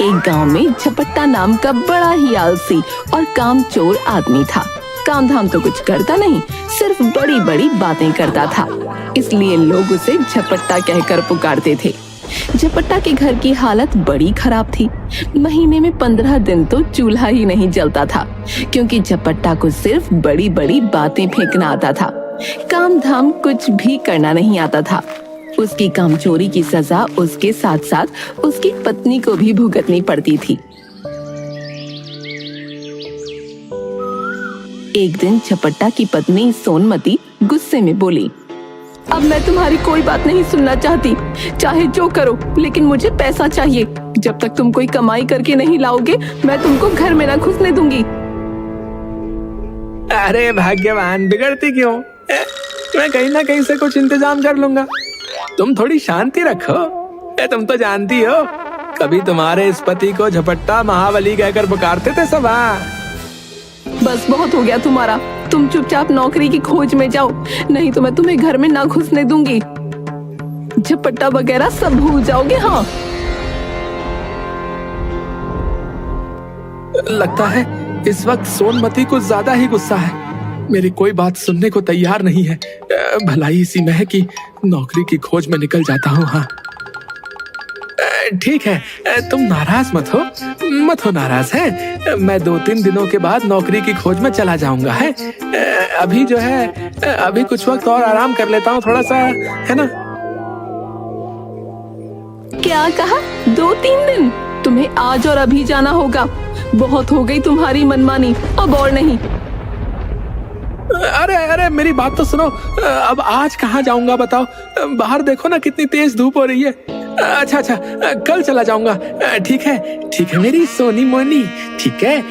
एक गांव में झपट्टा नाम का बड़ा ही आलसी और कामचोर आदमी था। काम धाम तो कुछ करता नहीं, सिर्फ बड़ी बड़ी बातें करता था, इसलिए लोग उसे झपट्टा कहकर पुकारते थे। झपट्टा के घर की हालत बड़ी खराब थी। महीने में 15 दिन तो चूल्हा ही नहीं जलता था, क्योंकि झपट्टा को सिर्फ बड़ी बड़ी बातें फेंकना आता था, काम धाम कुछ भी करना नहीं आता था। उसकी कामचोरी की सजा उसके साथ साथ उसकी पत्नी को भी भुगतनी पड़ती थी। एक दिन झपट्टा की पत्नी सोनमती गुस्से में बोली, अब मैं तुम्हारी कोई बात नहीं सुनना चाहती, चाहे जो करो, लेकिन मुझे पैसा चाहिए। जब तक तुम कोई कमाई करके नहीं लाओगे, मैं तुमको घर में ना घुसने दूंगी। अरे भाग्यवान, बिगड़ती क्यों? मैं कहीं ना कहीं से कुछ इंतजाम कर लूंगा। तुम थोड़ी शांति रखो। तुम तो जानती हो, कभी तुम्हारे इस पति को झपट्टा महाबली कहकर पुकारते थे सब। बस बहुत हो गया तुम्हारा, तुम चुपचाप नौकरी की खोज में जाओ, नहीं तो मैं तुम्हें घर में ना घुसने दूंगी। झपट्टा वगैरह सब भूल जाओगे। हाँ, लगता है इस वक्त सोनमती कुछ ज्यादा ही गुस्सा है, मेरी कोई बात सुनने को तैयार नहीं है। भलाई इसी में है कि नौकरी की खोज में निकल जाता हूँ। हाँ ठीक है, तुम नाराज मत हो नाराज है। मैं 2-3 दिनों के बाद नौकरी की खोज में चला जाऊंगा है। अभी जो है, अभी कुछ वक्त और आराम कर लेता हूँ थोड़ा सा, है ना? क्या कहा? 2-3 दिन? तुम्हें आज और अभी जाना होगा। बहुत हो गई तुम्हारी मनमानी, अब और नहीं। अरे मेरी बात तो सुनो। अब आज कहाँ जाऊंगा बताओ? बाहर देखो ना कितनी तेज धूप हो रही है। अच्छा, कल चला जाऊंगा। ठीक है मेरी सोनी मोनी, ठीक है।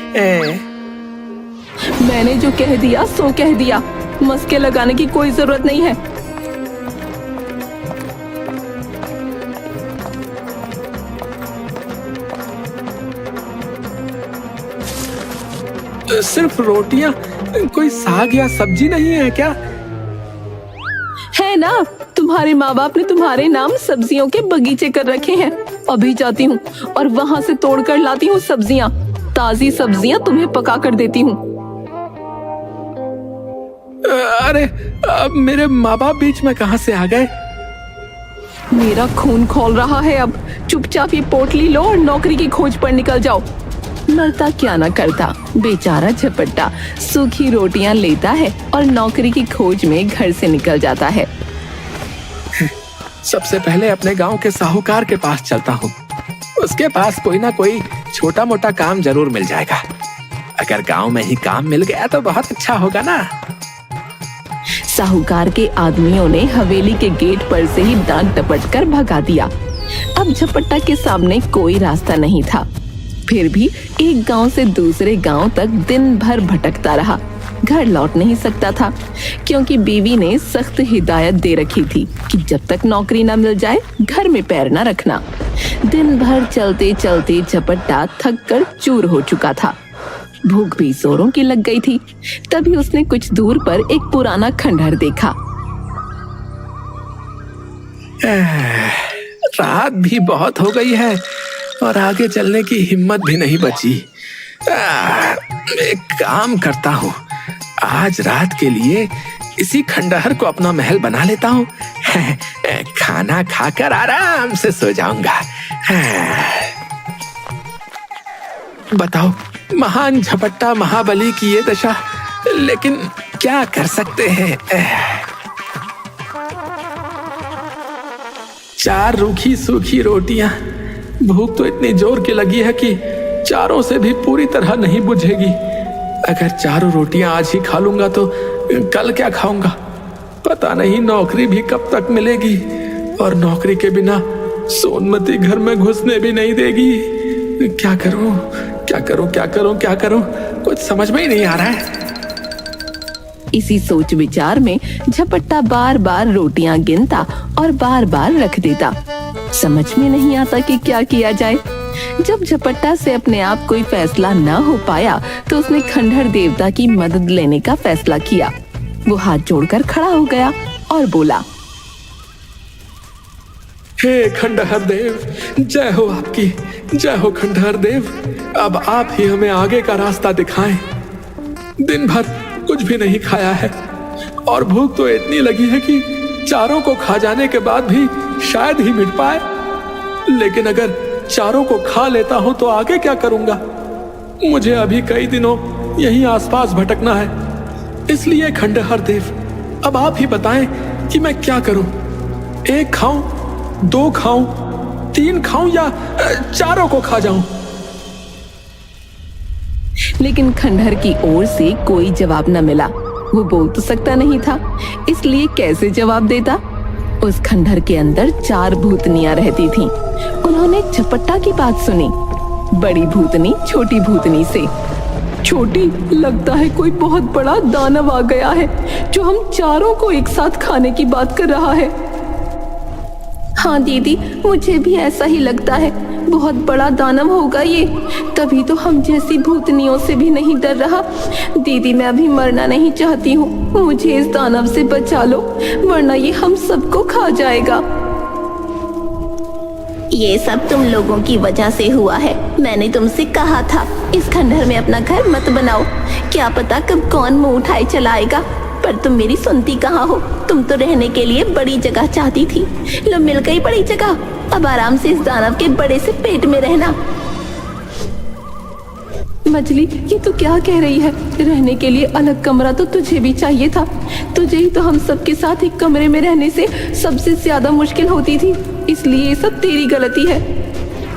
मैंने जो कह दिया सो कह दिया, मस्के लगाने की कोई जरूरत नहीं है। सिर्फ रोटियां, कोई साग या सब्जी नहीं है क्या? है ना, तुम्हारे माँ बाप ने तुम्हारे नाम सब्जियों के बगीचे कर रखे हैं। अभी जाती हूँ और वहाँ से तोड़ कर लाती हूँ सब्जियाँ, ताजी सब्जियाँ तुम्हें पका कर देती हूँ। अरे अब मेरे माँ बाप बीच में कहाँ से आ गए? मेरा खून खौल रहा है अब। चुपचाप ये पोटली लो और नौकरी की खोज पर निकल जाओ। मरता क्या ना करता, बेचारा झपट्टा सूखी रोटियां लेता है और नौकरी की खोज में घर से निकल जाता है। सबसे पहले अपने गांव के साहूकार के पास चलता हूँ, उसके पास कोई ना कोई छोटा मोटा काम जरूर मिल जाएगा। अगर गांव में ही काम मिल गया तो बहुत अच्छा होगा ना। साहूकार के आदमियों ने हवेली के गेट पर से ही डांट डपट कर भगा दिया। अब झपट्टा के सामने कोई रास्ता नहीं था, फिर भी एक गांव से दूसरे गांव तक दिन भर भटकता रहा। घर लौट नहीं सकता था, क्योंकि बीवी ने सख्त हिदायत दे रखी थी कि जब तक नौकरी न मिल जाए घर में पैर न रखना। दिन भर चलते चलते झपट्टा थक कर चूर हो चुका था। भूख भी जोरों की लग गई थी। तभी उसने कुछ दूर पर एक पुराना खंडहर देखा। रात भी बहुत हो गई है और आगे चलने की हिम्मत भी नहीं बची। एक काम करता हूँ, आज रात के लिए इसी खंडहर को अपना महल बना लेता हूँ। खाना खाकर आराम से सो जाऊंगा। बताओ, महान झपट्टा महाबली की ये दशा, लेकिन क्या कर सकते हैं। 4 रूखी सूखी रोटियां, भूख तो इतनी जोर की लगी है कि चारों से भी पूरी तरह नहीं बुझेगी। अगर 4 रोटियां आज ही खा लूंगा तो कल क्या खाऊंगा? पता नहीं नौकरी भी कब तक मिलेगी, और नौकरी के बिना सोनमती घर में घुसने भी नहीं देगी। क्या करूं? कुछ समझ में ही नहीं आ रहा है। इसी सोच विचार में झपट्टा बार बार रोटियां गिनता और बार बार रख देता। समझ में नहीं आता कि क्या किया जाए। जब झपट्टा से अपने आप कोई फैसला न हो पाया तो उसने खंडहर देवता की मदद लेने का फैसला किया। वो हाथ जोड़कर खड़ा हो गया और बोला, हे खंडहर देव, जय हो आपकी, जय हो खंडहर देव। अब आप ही हमें आगे का रास्ता दिखाएं। दिन भर कुछ भी नहीं खाया है और भूख तो इतनी लगी है कि चारों को खा जाने के बाद भी शायद ही मिट पाए। लेकिन अगर चारों को खा लेता हूं तो आगे क्या करूंगा? मुझे अभी कई दिनों यहीं आसपास भटकना है। इसलिए खंडहर देव, अब आप ही बताएं कि मैं क्या करूं? एक खाऊं, दो खाऊं, तीन खाऊं या चारों को खा जाऊं? लेकिन खंडहर की ओर से कोई जवाब न मिला। वो बोल तो सकता नहीं था, इसलिए कैसे जवाब देता? उस खंडहर के अंदर 4 भूतनियां रहती थीं। उन्होंने झपट्टा की बात सुनी। बड़ी भूतनी छोटी भूतनी से, छोटी, लगता है कोई बहुत बड़ा दानव आ गया है जो हम चारों को एक साथ खाने की बात कर रहा है। हाँ दीदी, मुझे भी ऐसा ही लगता है, बहुत बड़ा दानव होगा ये, तभी तो हम जैसी भूतनियों से भी नहीं डर रहा। दीदी, मैं अभी मरना नहीं चाहती हूँ, मुझे इस दानव से बचा लो, वरना ये हम सबको खा जाएगा। ये सब तुम लोगों की वजह से हुआ है। मैंने तुमसे कहा था इस खंडहर में अपना घर मत बनाओ, क्या पता कब कौन मुंह उठाए चला आएगा, पर तुम मेरी सुनती कहाँ हो। तुम तो रहने के लिए बड़ी जगह चाहती थी, लो मिल गई बड़ी जगह। अब आराम से इस दानव के बड़े से पेट में रहना। मछली, ये तू क्या कह रही है? रहने के लिए अलग कमरा तो तुझे भी चाहिए था। तुझे ही तो हम सबके साथ एक कमरे में रहने से सबसे ज्यादा मुश्किल होती थी, इसलिए ये सब तेरी गलती है।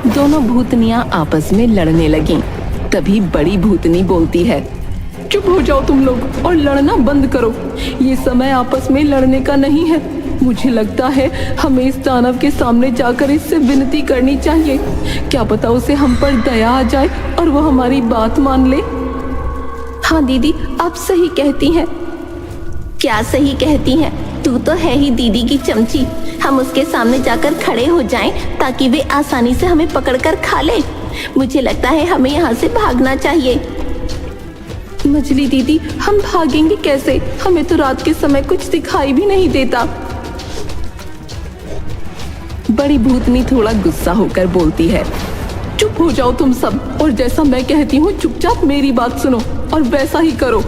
दोनों भूतनियां आपस में लड़ने लगीं। तभी बड़ी भूतनी बोलती है, चुप हो जाओ तुम लोग और लड़ना बंद करो। ये समय आपस में लड़ने का नहीं है। मुझे लगता है हमें इस दानव के सामने जाकर इससे विनती करनी चाहिए। क्या पता उसे हम पर दया आ जाए और वो हमारी बात मान ले। हाँ दीदी, आप सही कहती हैं। क्या सही कहती हैं? तू तो है ही दीदी की चमची। हम उसके सामने जाकर खड़े हो जाएं ताकि वे आसानी से हमें पकड़कर खा ले। मुझे लगता है हमें यहाँ से भागना चाहिए। मछली दीदी, हम भागेंगे कैसे? हमें तो रात के समय कुछ दिखाई भी नहीं देता। बड़ी भूतनी थोड़ा गुस्सा होकर बोलती है, चुप हो जाओ तुम सब और जैसा मैं कहती हूँ चुपचाप मेरी बात सुनो और वैसा ही करो।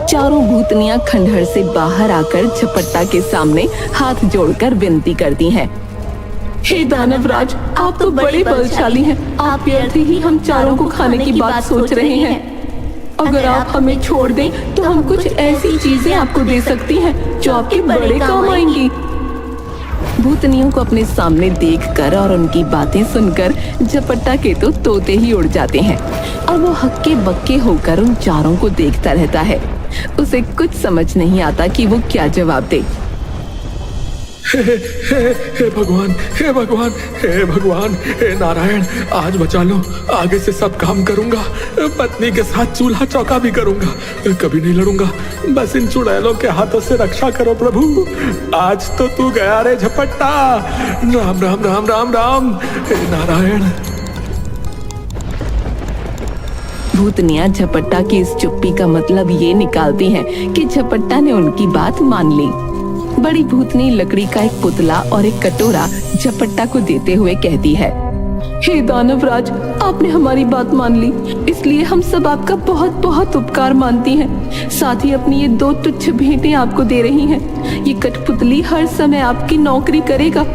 चारों भूतनियां खंडहर से बाहर आकर झपट्टा के सामने हाथ जोड़कर विनती करती हैं। हे दानवराज, आप तो बड़े बलशाली हैं। आप व्यर्थ ही हम चारों को खाने की बात सोच रहे हैं। अगर आप हमें छोड़ दें तो हम कुछ ऐसी चीजें आपको दे सकती हैं जो आपके बड़े काम आएंगी। भूतनियों को अपने सामने देखकर और उनकी बातें सुनकर झपट्टा के तो तोते ही उड़ जाते हैं और वो हक्के बक्के होकर उन चारों को देखता रहता है। उसे कुछ समझ नहीं आता कि वो क्या जवाब दे। हे भगवान, हे भगवान, हे भगवान, हे नारायण, आज बचा लो। आगे से सब काम करूंगा, पत्नी के साथ चूल्हा चौका भी करूंगा, कभी नहीं लड़ूंगा। बस इन चुड़ैलों के हाथों से रक्षा करो प्रभु। आज तो तू गया रे झपट्टा। राम राम राम राम राम, हे नारायण। भूतनियां झपट्टा की इस चुप्पी का मतलब ये निकालती हैं कि झपट्टा ने उनकी बात मान ली। बड़ी भूतनी लकड़ी का एक पुतला और एक कटोरा झपट्टा को देते हुए कहती है, हे दानवराज, आपने हमारी बात मान ली, इसलिए हम सब आपका बहुत बहुत उपकार मानती हैं। साथ ही अपनी ये 2 तुच्छ भेंटें आपको दे रही हैं। ये कठपुतली हर समय आपकी नौकरी करेगा,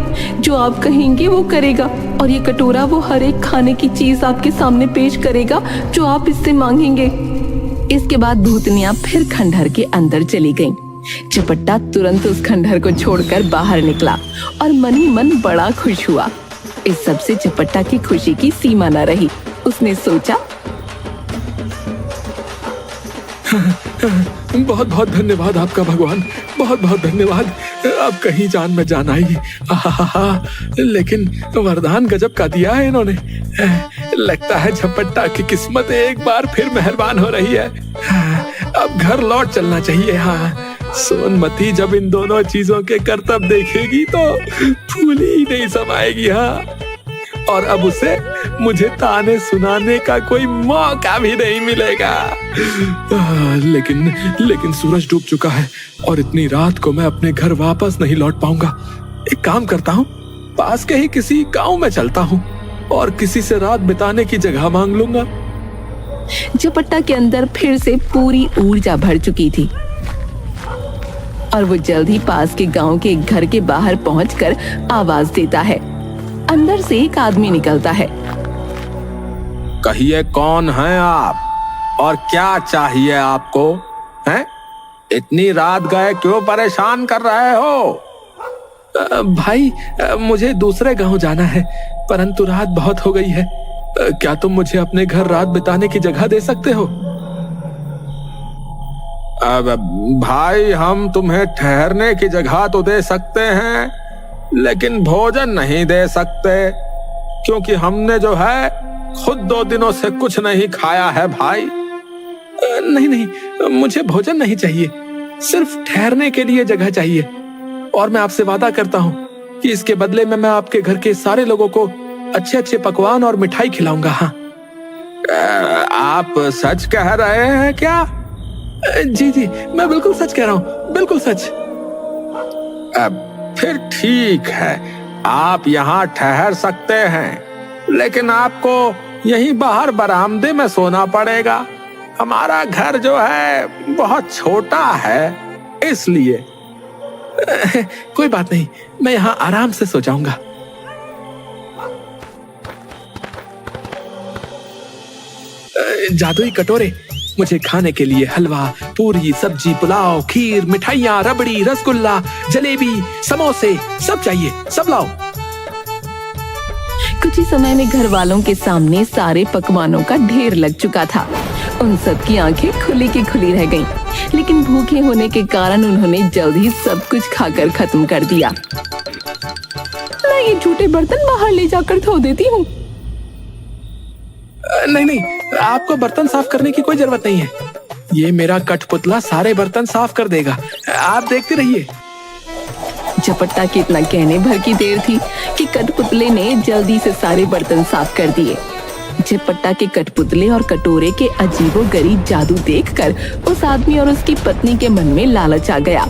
जो आप कहेंगे वो करेगा, और ये कटोरा वो हर एक खाने की चीज आपके सामने पेश करेगा जो आप इससे मांगेंगे। इसके बाद भूतनियां फिर खंडहर के अंदर चली गईं। झपट्टा तुरंत उस खंडहर को छोड़कर बाहर निकला और मन ही मन बड़ा खुश हुआ। इस सब से झपट्टा की खुशी की सीमा न रही। उसने सोचा, बहुत बहुत धन्यवाद आपका भगवान, बहुत बहुत धन्यवाद। अब कहीं जान में जान आई। लेकिन वरदान गजब का दिया है इन्होंने। लगता है झपट्टा की किस्मत एक बार फिर मेहरबान हो रही है। अब घर लौट चलना चाहिए। हाँ, सोनमती जब इन दोनों चीजों के करतब देखेगी तो फूली ही नहीं समाएगी। हाँ, और अब उसे मुझे ताने सुनाने का कोई मौका भी नहीं मिलेगा। लेकिन सूरज डूब चुका है और इतनी रात को मैं अपने घर वापस नहीं लौट पाऊंगा। एक काम करता हूँ, पास के ही किसी गांव में चलता हूँ और किसी से रात बिताने की जगह मांग लूंगा। झपट्टा के अंदर फिर से पूरी ऊर्जा भर चुकी थी और वो जल्द ही पास के गांव के एक घर के बाहर पहुंचकर आवाज देता है। अंदर से एक आदमी निकलता है। कहिए कौन हैं आप और क्या चाहिए आपको? हैं? इतनी रात गए क्यों परेशान कर रहे हो? भाई, मुझे दूसरे गांव जाना है, परंतु रात बहुत हो गई है। क्या तुम मुझे अपने घर रात बिताने की जगह दे सकते हो? अब भाई, हम तुम्हें ठहरने की जगह तो दे सकते हैं, लेकिन भोजन नहीं दे सकते, क्योंकि हमने जो है खुद 2 दिनों से कुछ नहीं खाया है भाई। नहीं, मुझे भोजन नहीं चाहिए, सिर्फ ठहरने के लिए जगह चाहिए। और मैं आपसे वादा करता हूँ कि इसके बदले में मैं आपके घर के सारे लोगों को अच्छे अच्छे पकवान और मिठाई खिलाऊंगा। हाँ, आप सच कह रहे हैं क्या? जी, मैं बिल्कुल सच कह रहा हूँ, बिल्कुल सच। फिर ठीक है, आप यहाँ ठहर सकते हैं, लेकिन आपको यहीं बाहर बरामदे में सोना पड़ेगा। हमारा घर जो है बहुत छोटा है, इसलिए। कोई बात नहीं, मैं यहाँ आराम से सो जाऊंगा। जादुई कटोरे, मुझे खाने के लिए हलवा, पूरी, सब्जी, पुलाव, खीर, मिठाइयाँ, रबड़ी, रसगुल्ला, जलेबी, समोसे सब चाहिए, सब लाओ। कुछ ही समय में घर वालों के सामने सारे पकवानों का ढेर लग चुका था। उन सब की आंखें खुली की खुली रह गईं, लेकिन भूखे होने के कारण उन्होंने जल्द ही सब कुछ खाकर खत्म कर दिया। मैं ये झूठे बर्तन बाहर ले जाकर धो देती हूँ। नहीं, आपको बर्तन साफ करने की कोई जरूरत नहीं है। ये मेरा कठपुतला सारे बर्तन साफ कर देगा, आप देखते रहिए। झपट्टा की इतना कहने भर की देर थी कि कठपुतले ने जल्दी से सारे बर्तन साफ कर दिए। झपट्टा के कठपुतले और कटोरे के अजीबोगरीब जादू देखकर उस आदमी और उसकी पत्नी के मन में लालच आ गया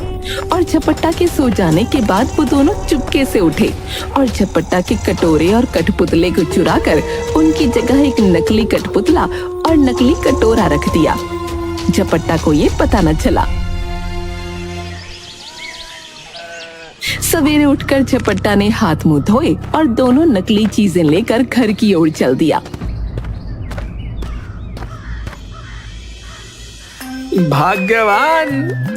और झपट्टा के सो जाने के बाद वो दोनों चुपके से उठे और झपट्टा के कटोरे और कठपुतले को चुराकर उनकी जगह एक नकली कठपुतला और नकली कटोरा रख दिया। झपट्टा को ये पता न चला। सवेरे उठकर झपट्टा ने हाथ मुंह धोए और दोनों नकली चीजें लेकर घर की ओर चल दिया। भाग्यवान,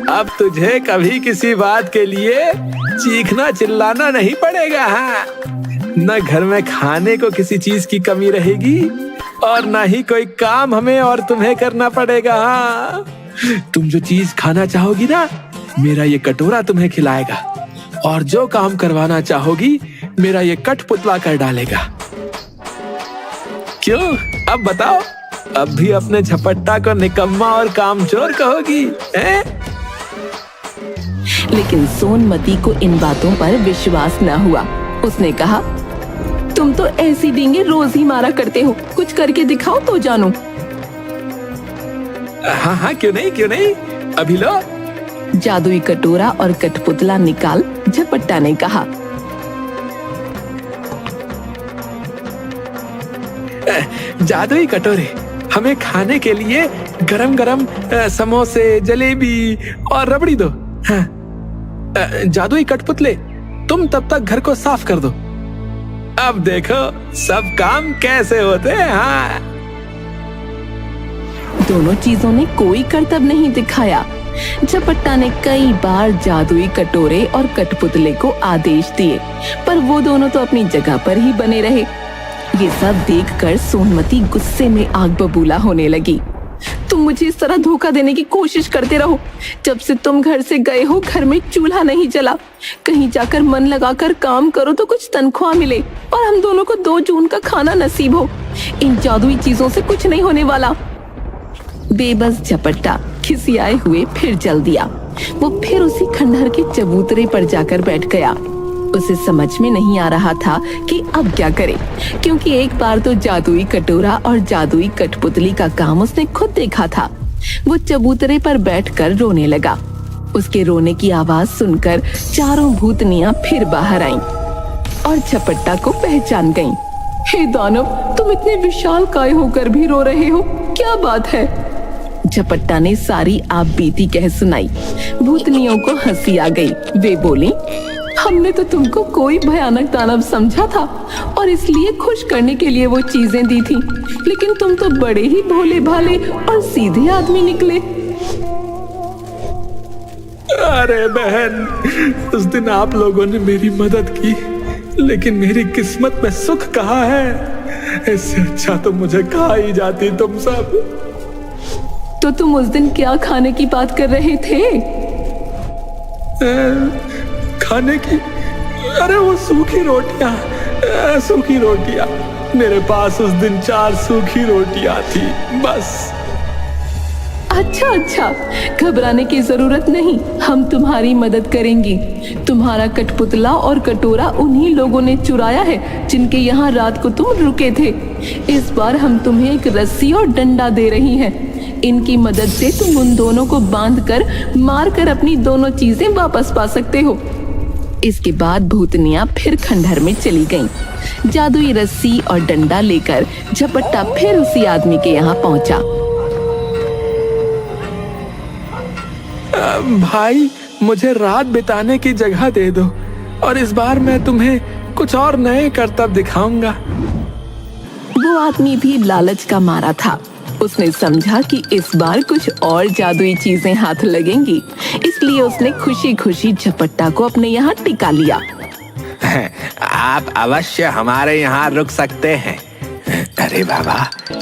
अब तुझे कभी किसी बात के लिए चीखना चिल्लाना नहीं पड़ेगा। हाँ, न घर में खाने को किसी चीज की कमी रहेगी और न ही कोई काम हमें और तुम्हें करना पड़ेगा। हाँ, तुम जो चीज खाना चाहोगी ना, मेरा ये कटोरा तुम्हें खिलाएगा, और जो काम करवाना चाहोगी मेरा ये कठपुतला कर डालेगा। क्यों, अब बताओ, अब भी अपने झपट्टा को निकम्मा और कामचोर कहोगी? लेकिन सोनमती को इन बातों पर विश्वास न हुआ। उसने कहा, तुम तो ऐसी डींगे रोज ही मारा करते हो, कुछ करके दिखाओ तो जानू। हाँ, क्यों नहीं, अभी लो। जादुई कटोरा और कठपुतला निकाल झपट्टा ने कहा। जादुई कटोरे, हमें खाने के लिए गरम गरम समोसे, जलेबी और रबड़ी दो। हाँ, जादुई कठपुतले, तुम तब तक घर को साफ कर दो। अब देखो सब काम कैसे होते हैं। हाँ, दोनों चीजों ने कोई करतब नहीं दिखाया। झपट्टा ने कई बार जादुई कटोरे और कठपुतले को आदेश दिए, पर वो दोनों तो अपनी जगह पर ही बने रहे। ये सब देखकर सोनमती गुस्से में आग बबूला होने लगी। तुम मुझे इस तरह धोखा देने की कोशिश करते रहो। जब से तुम घर से गए हो, घर में चूल्हा नहीं जला। कहीं जाकर मन लगाकर काम करो तो कुछ तनख्वाह मिले और हम दोनों को 2 जून का खाना नसीब हो। इन जादुई चीजों से कुछ नहीं होने वाला। बेबस झपट्टा खिसियाए हुए फिर चल दिया। वो फिर उसी खंडहर के चबूतरे पर जाकर बैठ गया। उसे समझ में नहीं आ रहा था कि अब क्या करे, क्योंकि एक बार तो जादुई कटोरा और जादुई कठपुतली का काम उसने खुद देखा था। वो चबूतरे पर बैठकर रोने लगा। उसके रोने की आवाज सुनकर चारों भूतनियां फिर बाहर आईं। और झपट्टा को पहचान गईं। हे दानव, तुम इतने विशालकाय होकर भी रो रहे हो, क्या बात है? झपट्टा ने सारी आप बीती कह सुनाई। भूतनियों को हंसी आ गई। वे बोली, हमने तो तुमको कोई भयानक दानव समझा था और इसलिए खुश करने के लिए वो चीजें दी थी, लेकिन तुम तो बड़े ही भोले भाले और सीधे आदमी निकले। अरे बहन, उस दिन आप लोगों ने मेरी मदद की, लेकिन मेरी किस्मत में सुख कहाँ है? इससे अच्छा तो मुझे खा ही जाती तुम सब। तो तुम उस दिन क्या खाने की बात कर रहे थे? खाने की? अरे वो सूखी रोटियां, सूखी रोटियां। मेरे पास उस दिन 4 सूखी रोटियां थी, बस। अच्छा, घबराने की जरूरत नहीं, हम तुम्हारी मदद करेंगी। तुम्हारा कठपुतला और कटोरा उन्हीं लोगों ने चुराया है जिनके यहाँ रात को तुम रुके थे। इस बार हम तुम्हें एक रस्सी और डंडा दे रही हैं। इनकी मदद से तुम उन दोनों को बांधकर मारकर अपनी दोनों चीजें वापस पा सकते हो। इसके बाद भूतनियां फिर खंडहर में चली गईं। जादुई रस्सी और डंडा लेकर झपट्टा फिर उसी आदमी के यहाँ पहुंचा। भाई, मुझे रात बिताने की जगह दे दो और इस बार मैं तुम्हें कुछ और नए करतब दिखाऊंगा। वो आदमी भी लालच का मारा था। उसने समझा कि इस बार कुछ और जादुई चीजें हाथ लगेंगी, इसलिए उसने खुशी खुशी झपट्टा को अपने यहाँ टिका लिया। आप अवश्य हमारे यहाँ रुक सकते हैं। अरे बाबा,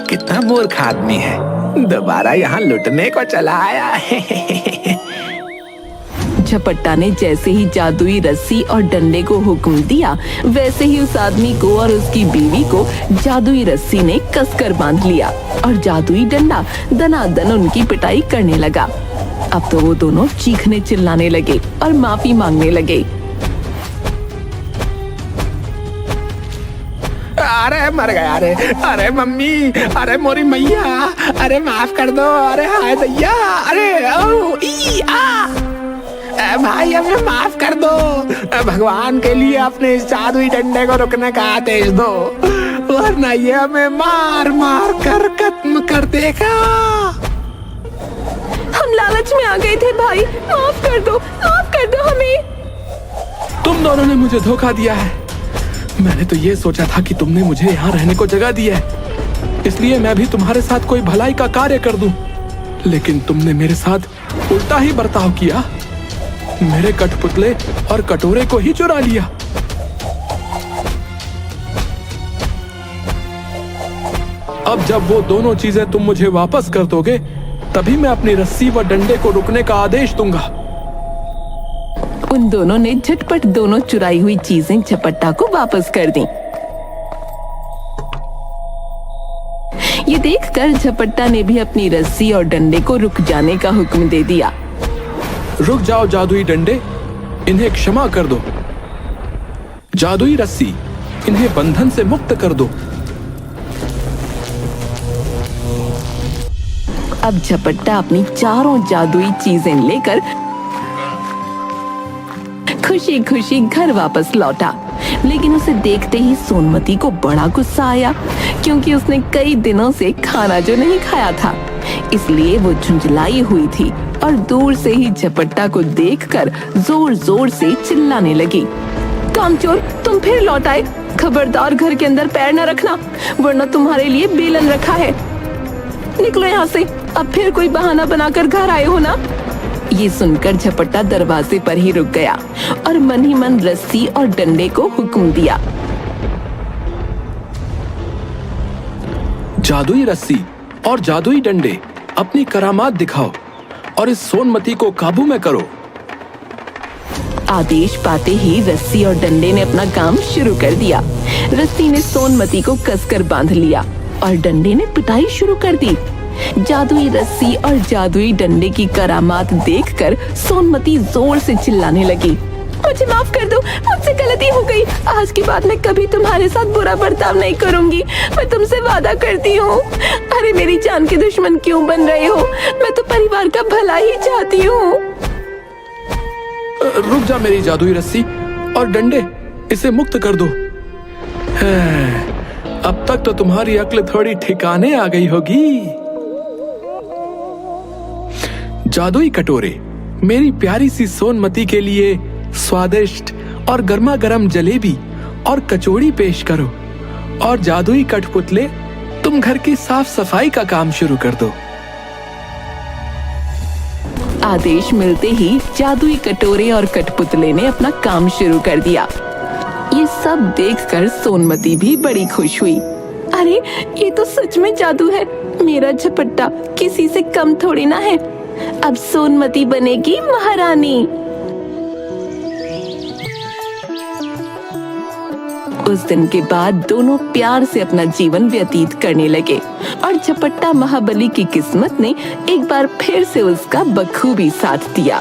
कितना मूर्ख आदमी है, दोबारा यहाँ लुटने को चला आया है। झपट्टा ने जैसे ही जादुई रस्सी और डंडे को हुक्म दिया, वैसे ही उस आदमी को और उसकी बीवी को जादुई रस्सी ने कसकर बांध लिया और जादुई डंडा दनादन उनकी पिटाई करने लगा। अब तो वो दोनों चीखने चिल्लाने लगे और माफी मांगने लगे। अरे मर गया, अरे मम्मी, अरे मोरी मैया, अरे माफ कर दो, अरे हाय दैया, अरे ओ ई आ, भाई हमें माफ कर दो। भगवान के लिए अपने इस जादुई डंडे को रुकने का आदेश दो, वरना ये हमें मार मार कर खत्म कर देगा। हम लालच में आ गए थे भाई, माफ कर दो हमें। तुम दोनों ने मुझे धोखा दिया है। मैंने तो ये सोचा था कि तुमने मुझे यहाँ रहने को जगह दी है, इसलिए मैं भी तुम्हारे साथ कोई भलाई का कार्य कर दूं, लेकिन तुमने मेरे साथ उल्टा ही बर्ताव किया। मेरे कठपुतले और कटोरे को ही चुरा लिया। अब जब वो दोनों चीजें तुम मुझे वापस कर दोगे, तभी मैं अपनी रस्सी व डंडे को रुकने का आदेश दूंगा। उन दोनों ने झटपट दोनों चुराई हुई चीजें झपट्टा को वापस कर दी। ये देखकर झपट्टा ने भी अपनी रस्सी और डंडे को रुक जाने का हुक्म दे दिया। रुक जाओ जादुई डंडे, इन्हें क्षमा कर दो। जादुई रस्सी, इन्हें बंधन से मुक्त कर दो। अब झपट्टा अपनी चारों जादुई चीजें लेकर खुशी खुशी घर वापस लौटा, लेकिन उसे देखते ही सोनमती को बड़ा गुस्सा आया, क्योंकि उसने कई दिनों से खाना जो नहीं खाया था, इसलिए वो झुंझलाई हुई थी और दूर से ही झपट्टा को देखकर जोर जोर से चिल्लाने लगी। कामचोर, तुम फिर लौट आए। खबरदार घर के अंदर पैर न रखना, वरना तुम्हारे लिए बेलन रखा है। निकलो यहाँ से, अब फिर कोई बहाना बनाकर घर आए हो ना। ये सुनकर झपट्टा दरवाजे पर ही रुक गया और मन ही मन रस्सी और डंडे को हुक्म दिया। जादुई रस्सी और जादुई डंडे, अपनी करामात दिखाओ और इस सोनमती को काबू में करो। आदेश पाते ही रस्सी और डंडे ने अपना काम शुरू कर दिया। रस्सी ने सोनमती को कसकर बांध लिया और डंडे ने पिटाई शुरू कर दी। जादुई रस्सी और जादुई डंडे की करामात देखकर सोनमती जोर से चिल्लाने लगी। मुझे माफ कर दो, मुझसे गलती हो गई। आज के बाद मैं कभी तुम्हारे साथ बुरा बर्ताव नहीं करूंगी, मैं तुमसे वादा करती हूँ। अरे मेरी जान के दुश्मन क्यों बन रहे हो? मैं तो परिवार का भला ही चाहती हूँ। रुक जा मेरी जादुई रस्सी और डंडे, इसे मुक्त कर दो। अब तक तो तुम्हारी अक्ल थोड़ी ठिकाने आ गई होगी। जादुई कटोरे, मेरी प्यारी सी सोनमती के लिए स्वादिष्ट और गर्मा गर्म जलेबी और कचौड़ी पेश करो। और जादुई कठपुतले, तुम घर की साफ सफाई का काम शुरू कर दो। आदेश मिलते ही जादुई कटोरे और कठपुतले ने अपना काम शुरू कर दिया। ये सब देखकर सोनमती भी बड़ी खुश हुई। अरे ये तो सच में जादू है। मेरा झपट्टा किसी से कम थोड़ी ना है। अब सोनमती बनेगी महारानी। उस दिन के बाद दोनों प्यार से अपना जीवन व्यतीत करने लगे और झपट्टा महाबली की किस्मत ने एक बार फिर से उसका बखूबी साथ दिया।